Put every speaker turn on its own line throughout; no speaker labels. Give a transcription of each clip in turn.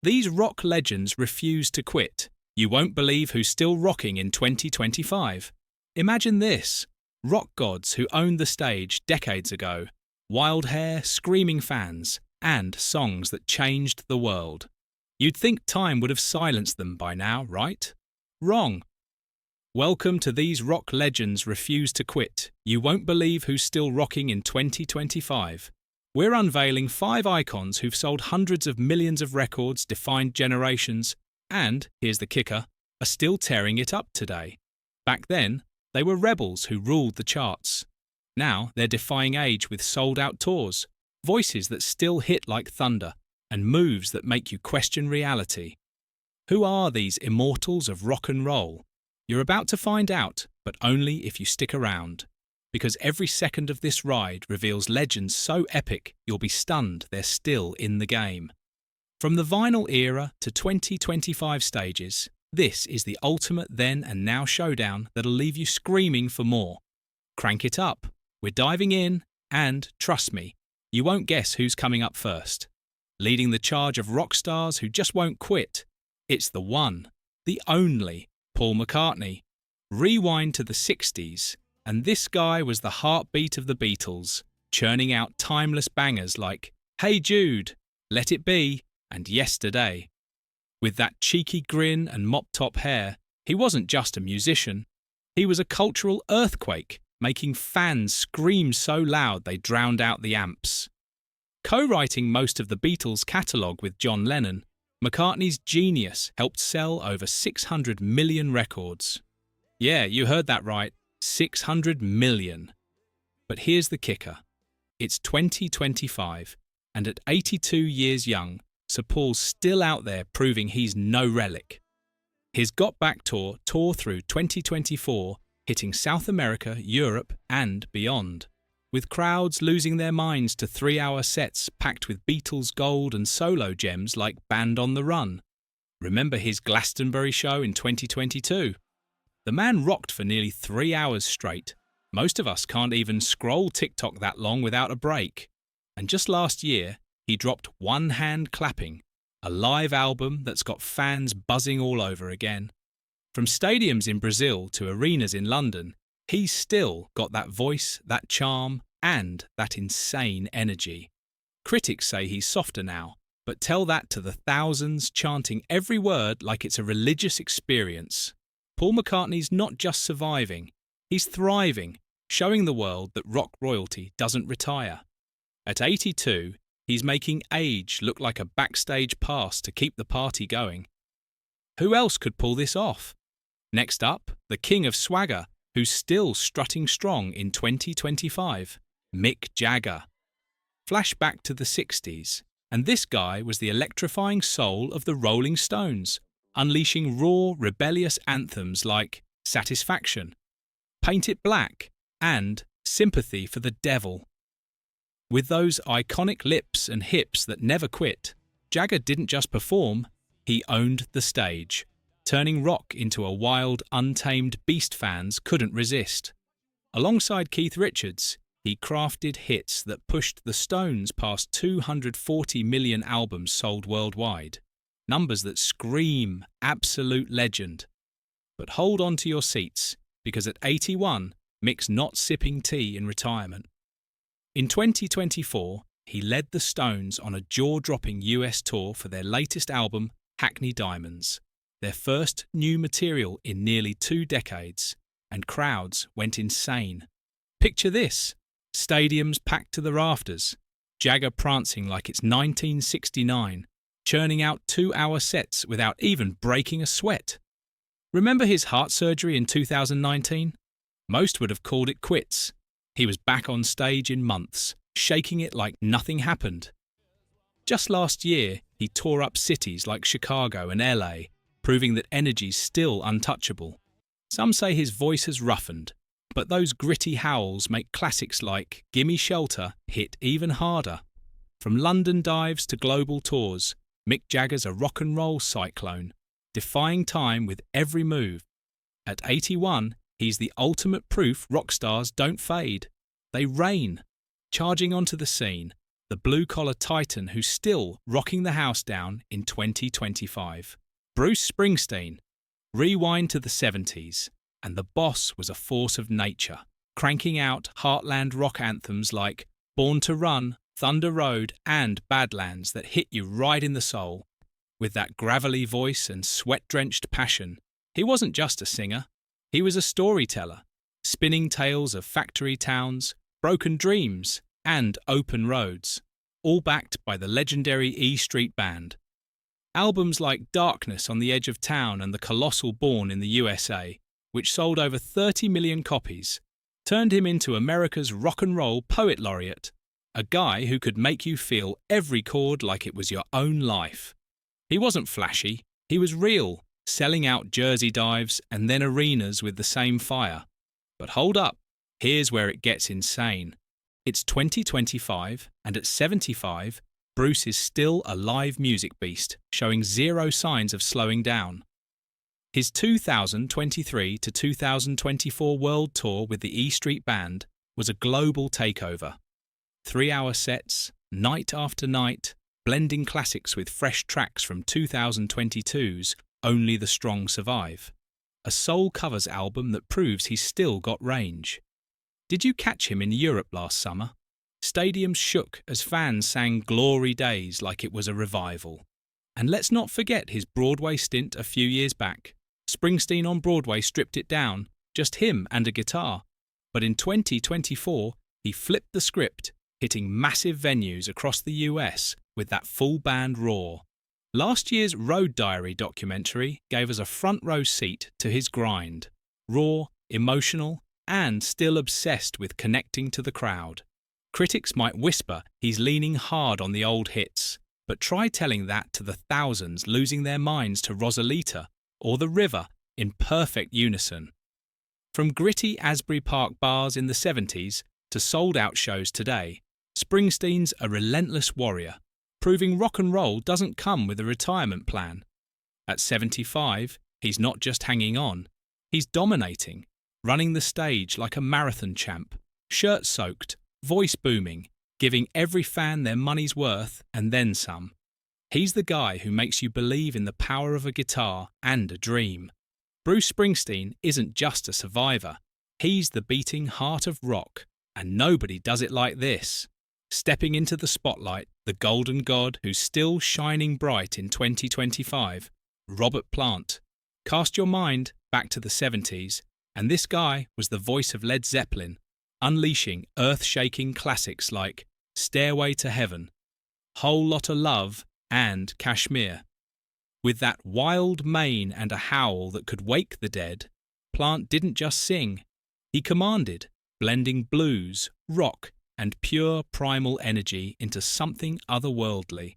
These rock legends refuse to quit. You won't believe who's still rocking in 2025. Imagine this. Rock gods who owned the stage decades ago. Wild hair, screaming fans, and songs that changed the world. You'd think time would have silenced them by now, right? Wrong. Welcome to These Rock Legends Refuse to Quit. You won't believe who's still rocking in 2025. We're unveiling 5 icons who've sold hundreds of millions of records, defined generations, and, here's the kicker, are still tearing it up today. Back then, they were rebels who ruled the charts. Now they're defying age with sold-out tours, voices that still hit like thunder, and moves that make you question reality. Who are these immortals of rock and roll? You're about to find out, but only if you stick around. Because every second of this ride reveals legends so epic you'll be stunned they're still in the game. From the vinyl era to 2025 stages, this is the ultimate then and now showdown that'll leave you screaming for more. Crank it up. We're diving in, and, trust me, you won't guess who's coming up first. Leading the charge of rock stars who just won't quit, it's the one, the only, Paul McCartney. Rewind to the 60s, and this guy was the heartbeat of the Beatles, churning out timeless bangers like Hey Jude, Let It Be, and Yesterday. With that cheeky grin and mop-top hair, he wasn't just a musician. He was a cultural earthquake, making fans scream so loud they drowned out the amps. Co-writing most of the Beatles' catalogue with John Lennon, McCartney's genius helped sell over 600 million records. Yeah, you heard that right, 600 million. But here's the kicker. It's 2025, and at 82 years young, Sir Paul's still out there proving he's no relic. His Got Back tour tore through 2024, hitting South America, Europe, and beyond, with crowds losing their minds to 3-hour sets packed with Beatles gold and solo gems like Band on the Run. Remember his Glastonbury show in 2022? The man rocked for nearly 3 hours straight. Most of us can't even scroll TikTok that long without a break. And just last year, he dropped One Hand Clapping, a live album that's got fans buzzing all over again. From stadiums in Brazil to arenas in London, he's still got that voice, that charm, and that insane energy. Critics say he's softer now, but tell that to the thousands chanting every word like it's a religious experience. Paul McCartney's not just surviving, he's thriving, showing the world that rock royalty doesn't retire. At 82, he's making age look like a backstage pass to keep the party going. Who else could pull this off? Next up, the king of swagger, who's still strutting strong in 2025, Mick Jagger. Flashback to the 60s, and this guy was the electrifying soul of the Rolling Stones, unleashing raw, rebellious anthems like Satisfaction, Paint It Black, and Sympathy for the Devil. With those iconic lips and hips that never quit, Jagger didn't just perform, he owned the stage, turning rock into a wild, untamed beast fans couldn't resist. Alongside Keith Richards, he crafted hits that pushed the Stones past 240 million albums sold worldwide, numbers that scream absolute legend. But hold on to your seats, because at 81, Mick's not sipping tea in retirement. In 2024, he led the Stones on a jaw-dropping US tour for their latest album, Hackney Diamonds, their first new material in nearly 2 decades, and crowds went insane. Picture this, stadiums packed to the rafters, Jagger prancing like it's 1969, churning out 2-hour sets without even breaking a sweat. Remember his heart surgery in 2019? Most would have called it quits. He was back on stage in months, shaking it like nothing happened. Just last year, he tore up cities like Chicago and LA, proving that energy's still untouchable. Some say his voice has roughened, but those gritty howls make classics like Gimme Shelter hit even harder. From London dives to global tours, Mick Jagger's a rock and roll cyclone, defying time with every move. At 81, he's the ultimate proof rock stars don't fade. They reign, charging onto the scene, the blue-collar titan who's still rocking the house down in 2025. Bruce Springsteen. Rewind to the 70s, and the boss was a force of nature, cranking out heartland rock anthems like Born to Run, Thunder Road, and Badlands that hit you right in the soul. With that gravelly voice and sweat-drenched passion, he wasn't just a singer, he was a storyteller, spinning tales of factory towns, broken dreams, and open roads, all backed by the legendary E Street Band. Albums like Darkness on the Edge of Town and The Colossal Born in the USA, which sold over 30 million copies, turned him into America's rock and roll poet laureate, a guy who could make you feel every chord like it was your own life. He wasn't flashy, he was real, selling out Jersey dives and then arenas with the same fire. But hold up, here's where it gets insane. It's 2025, and at 75, Bruce is still a live music beast, showing zero signs of slowing down. His 2023 to 2024 world tour with the E Street Band was a global takeover. 3-hour sets, night after night, blending classics with fresh tracks from 2022's Only the Strong Survive. A soul covers album that proves he's still got range. Did you catch him in Europe last summer? Stadiums shook as fans sang Glory Days like it was a revival. And let's not forget his Broadway stint a few years back. Springsteen on Broadway stripped it down, just him and a guitar. But in 2024, he flipped the script, hitting massive venues across the US with that full band roar. Last year's Road Diary documentary gave us a front row seat to his grind. Raw, emotional, and still obsessed with connecting to the crowd. Critics might whisper he's leaning hard on the old hits, but try telling that to the thousands losing their minds to Rosalita or The River in perfect unison. From gritty Asbury Park bars in the 70s to sold-out shows today, Springsteen's a relentless warrior, proving rock and roll doesn't come with a retirement plan. At 75, he's not just hanging on, he's dominating, running the stage like a marathon champ, shirt-soaked, voice booming, giving every fan their money's worth and then some. He's the guy who makes you believe in the power of a guitar and a dream. Bruce Springsteen isn't just a survivor, he's the beating heart of rock, and nobody does it like this. Stepping into the spotlight, the golden god who's still shining bright in 2025, Robert Plant. Cast your mind back to the 70s, and this guy was the voice of Led Zeppelin, unleashing earth-shaking classics like Stairway to Heaven, Whole Lotta Love, and Kashmir. With that wild mane and a howl that could wake the dead, Plant didn't just sing, he commanded, blending blues, rock, and pure primal energy into something otherworldly.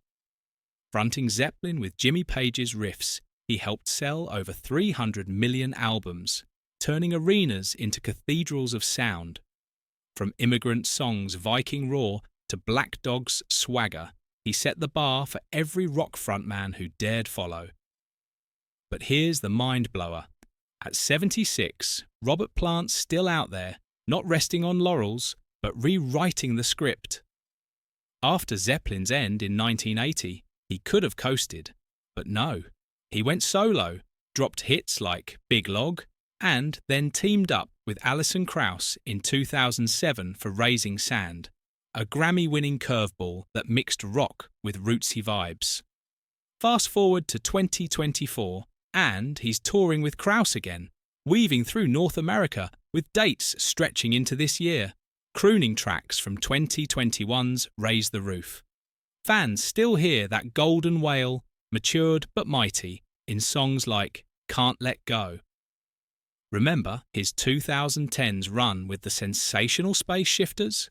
Fronting Zeppelin with Jimmy Page's riffs, he helped sell over 300 million albums, turning arenas into cathedrals of sound. From Immigrant Song's Viking Roar to Black Dog's Swagger, he set the bar for every rock frontman who dared follow. But here's the mind-blower. At 76, Robert Plant's still out there, not resting on laurels, but rewriting the script. After Zeppelin's end in 1980, he could have coasted, but no. He went solo, dropped hits like Big Log, and then teamed up with Alison Krauss in 2007 for Raising Sand, a Grammy-winning curveball that mixed rock with rootsy vibes. Fast forward to 2024, and he's touring with Krauss again, weaving through North America with dates stretching into this year, crooning tracks from 2021's Raise the Roof. Fans still hear that golden wail, matured but mighty, in songs like Can't Let Go. Remember his 2010s run with the sensational Space Shifters?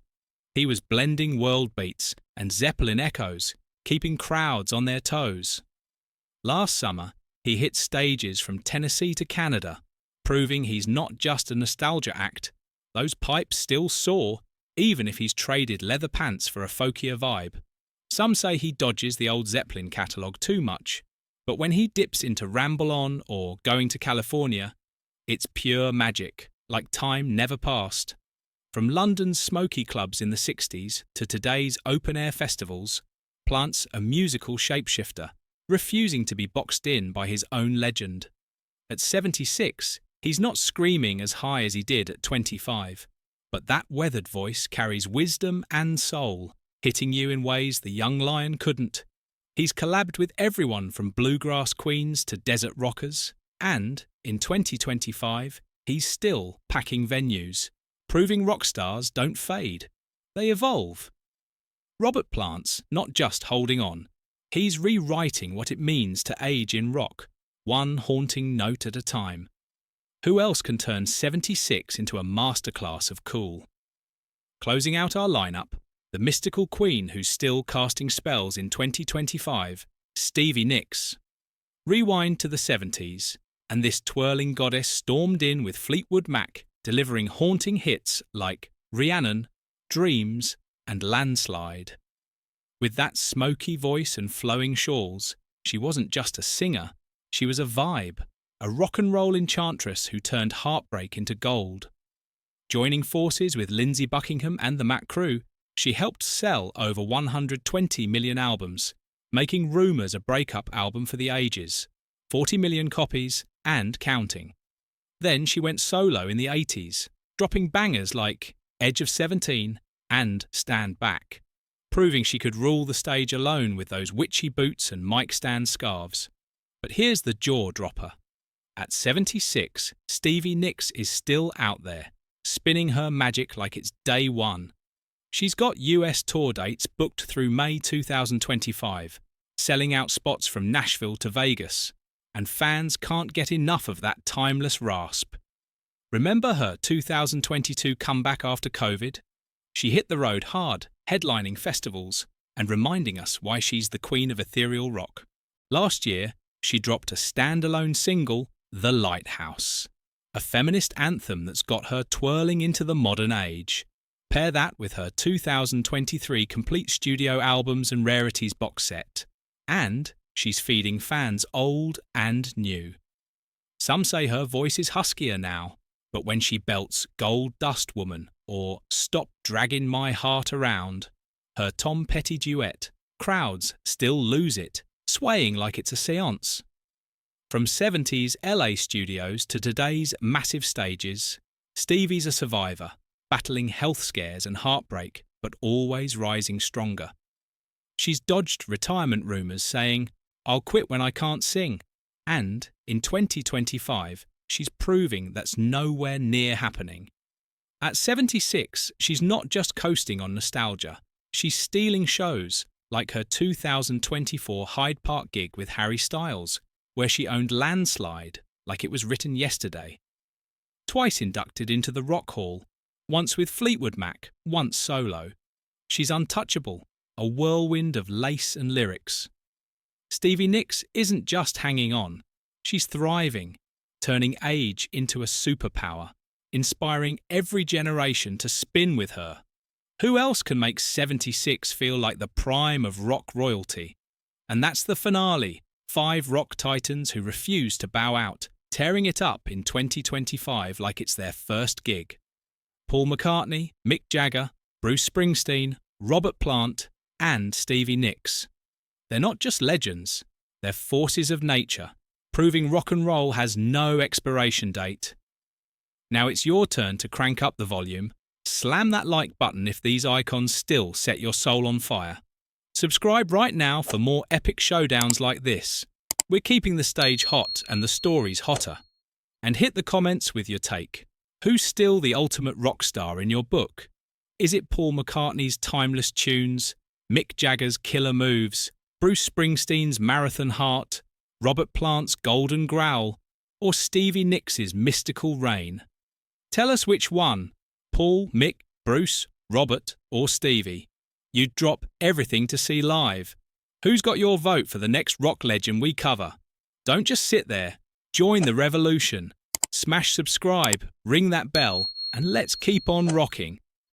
He was blending world beats and Zeppelin echoes, keeping crowds on their toes. Last summer, he hit stages from Tennessee to Canada, proving he's not just a nostalgia act. Those pipes still soar, even if he's traded leather pants for a folkier vibe. Some say he dodges the old Zeppelin catalogue too much, but when he dips into Ramble On or Going to California, it's pure magic, like time never passed. From London's smoky clubs in the 60s to today's open-air festivals, Plant's a musical shapeshifter, refusing to be boxed in by his own legend. At 76, he's not screaming as high as he did at 25, but that weathered voice carries wisdom and soul, hitting you in ways the young lion couldn't. He's collabed with everyone from bluegrass queens to desert rockers, and, in 2025, he's still packing venues, proving rock stars don't fade. They evolve. Robert Plant's not just holding on. He's rewriting what it means to age in rock, one haunting note at a time. Who else can turn 76 into a masterclass of cool? Closing out our lineup, the mystical queen who's still casting spells in 2025, Stevie Nicks. Rewind to the 70s, and this twirling goddess stormed in with Fleetwood Mac, delivering haunting hits like Rhiannon, Dreams, and Landslide. With that smoky voice and flowing shawls, she wasn't just a singer, she was a vibe, a rock and roll enchantress who turned heartbreak into gold. Joining forces with Lindsey Buckingham and the Mac Crew, she helped sell over 120 million albums, making Rumours a breakup album for the ages, 40 million copies and counting. Then she went solo in the 80s, dropping bangers like Edge of 17 and Stand Back, proving she could rule the stage alone with those witchy boots and mic stand scarves. But here's the jaw-dropper. At 76, Stevie Nicks is still out there, spinning her magic like it's day one. She's got US tour dates booked through May 2025, selling out spots from Nashville to Vegas, and fans can't get enough of that timeless rasp. Remember her 2022 comeback after COVID? She hit the road hard, headlining festivals, and reminding us why she's the queen of ethereal rock. Last year, she dropped a standalone single, The Lighthouse, a feminist anthem that's got her twirling into the modern age. Pair that with her 2023 complete studio albums and rarities box set, and she's feeding fans old and new. Some say her voice is huskier now, but when she belts Gold Dust Woman or Stop Dragging My Heart Around, her Tom Petty duet, crowds still lose it, swaying like it's a séance. From 70s LA studios to today's massive stages, Stevie's a survivor, battling health scares and heartbreak, but always rising stronger. She's dodged retirement rumours saying, "I'll quit when I can't sing." And in 2025, she's proving that's nowhere near happening. At 76, she's not just coasting on nostalgia. She's stealing shows, like her 2024 Hyde Park gig with Harry Styles, where she owned Landslide like it was written yesterday. Twice inducted into the Rock Hall, once with Fleetwood Mac, once solo. She's untouchable, a whirlwind of lace and lyrics. Stevie Nicks isn't just hanging on, she's thriving, turning age into a superpower, inspiring every generation to spin with her. Who else can make 76 feel like the prime of rock royalty? And that's the finale, 5 rock titans who refuse to bow out, tearing it up in 2025 like it's their first gig. Paul McCartney, Mick Jagger, Bruce Springsteen, Robert Plant, and Stevie Nicks. They're not just legends, they're forces of nature, proving rock and roll has no expiration date. Now it's your turn to crank up the volume. Slam that like button if these icons still set your soul on fire. Subscribe right now for more epic showdowns like this. We're keeping the stage hot and the stories hotter. And hit the comments with your take. Who's still the ultimate rock star in your book? Is it Paul McCartney's timeless tunes, Mick Jagger's killer moves, Bruce Springsteen's marathon heart, Robert Plant's golden growl, or Stevie Nicks' mystical reign? Tell us which one, Paul, Mick, Bruce, Robert, or Stevie. You'd drop everything to see live. Who's got your vote for the next rock legend we cover? Don't just sit there. Join the revolution. Smash subscribe, ring that bell, and let's keep on rocking.